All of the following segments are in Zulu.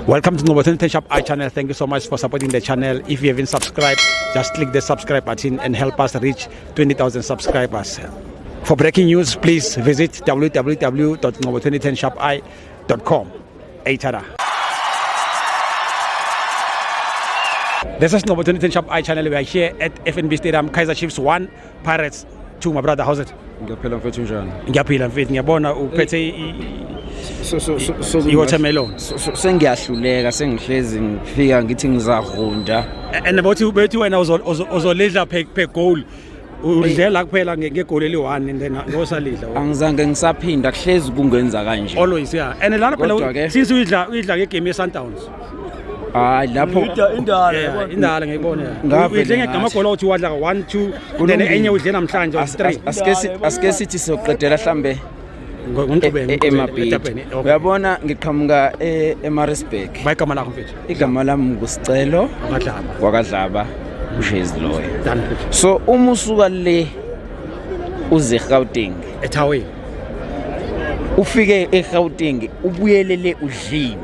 Welcome to Ngcobo 2010 Shop channel. Thank you so much for supporting the channel. If you haven't subscribed, just click the subscribe button and help us reach 20,000 subscribers. For breaking news, please visit www.ngcobo2010shopi.com. Eitada. This is Ngcobo 2010 Shop channel. We are here at FNB Stadium. Kaizer Chiefs 1, Pirates 2. My brother, how's it? Ngiyaphila mfethu njani? Ngiyaphila mfethu. Ngiyabona uphethe i-watermelon. Sengiyahluleka sengihlezi ngifika ngithi ngizahunda. And bethi wena uzolidla per goal. Udlela kuphela ngegoli eli-1 and then ngosalidla. Angizange ngisaphinda kuhlezi kungenza kanje. Always yeah. And lana phela since uyidla ngegame ye-Sundowns. Hayi lapho indala ngiyibona. Udle ngegama goal othi wadla 1 2 then enye udle namhlanje 3. Asike sithi soqedela mhlambe emabhidi. Uyabona ngiqhamuka eMaritzburg. Bayigama lakho mfethu. Igama lami ngusicelo wakadlaba uJezi Loya. So uma usuka le uze eGauteng eThaweni ufike eGauteng ubuyelele udliwe.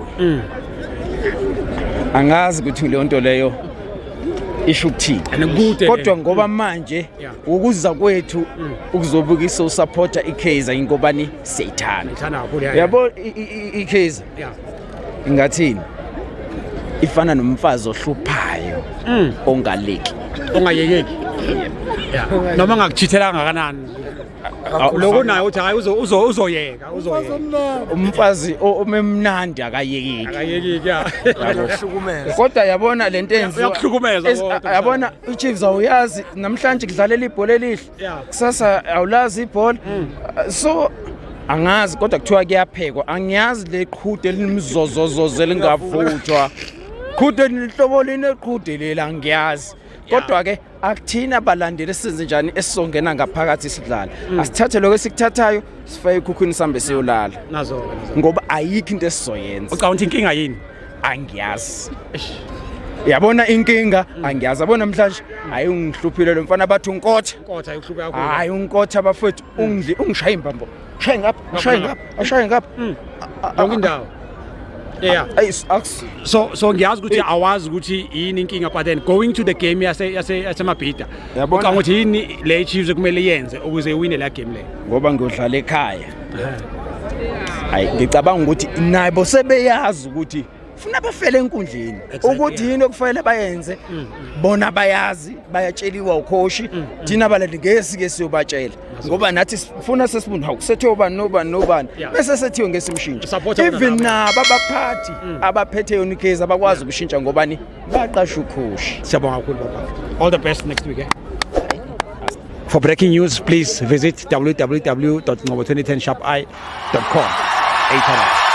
Angazi ukuthi le nto leyo isho ukuthini. Kodwa ngoba manje ukuza kwethu ukuzobukisa usupporta iKaizer ingobani seyithanda. Yabo iKaizer ingathini ifana nomfazi ohluphayo ongaleki ongayekeki. Noma ngakuchithelanga kanani. Lokho nayo uthi hayi uzoyeka. Umfazi omemnandi akayekeki Akuhlukumeza. Kodwa yabona lento enziwa uyakuhlukumeza kodwa. Yabona iChiefs awuyazi namhlanje kudlalela ibhola elihle kusasa awulazi ibhola so angazi kodwa kuthiwa kuyaphekwa angiyazi leqhude elinimzozozoze lingavuthwa qhude lihlobo lineqhude lela ngiyazi kodwa ke akuthina abalandeli senze njani esizongena ngaphakathi isidlala asithathe lokho esikuthathayo sifake ikhukhwini sambe siyolala nazo ngoba ayikho into esizoyenza ucabanga inkinga yini angiyazi yabona inkinga angiyazi abona namhlanje hayi ungihluphile lo mfana bathi unkotha ayikuhluphe kakhulu hayi unkotha bafethu ungishaya imbambo shaye ngapha yonke indawo so ngiyazi ukuthi awazi ukuthi yini inkinga but then going to the game yasemabhida ucabanga ukuthi yini le Chiefs kumele yenze ukuze iwine la game le ngoba ngiyodlala ekhaya hayi ngicabanga ukuthi nabo sebeyazi ukuthi funa bafele enkundleni ukuthi yini okufanele bayenze bona bayazi bayatsheliwa ukhoshi thina abalali ngesike siyobatshela ngoba nathi sifuna sesibuni hawu sethe ubani nobani bese sethiwe ngesimshintsho even nabo abaphathi abaphethe yona iKaizer abakwazi ukushintsha ngobani baqasha ukhoshi. Siyabonga kakhulu baba. All the best next week. For breaking news, please visit www.ngcobo2010shopi.com.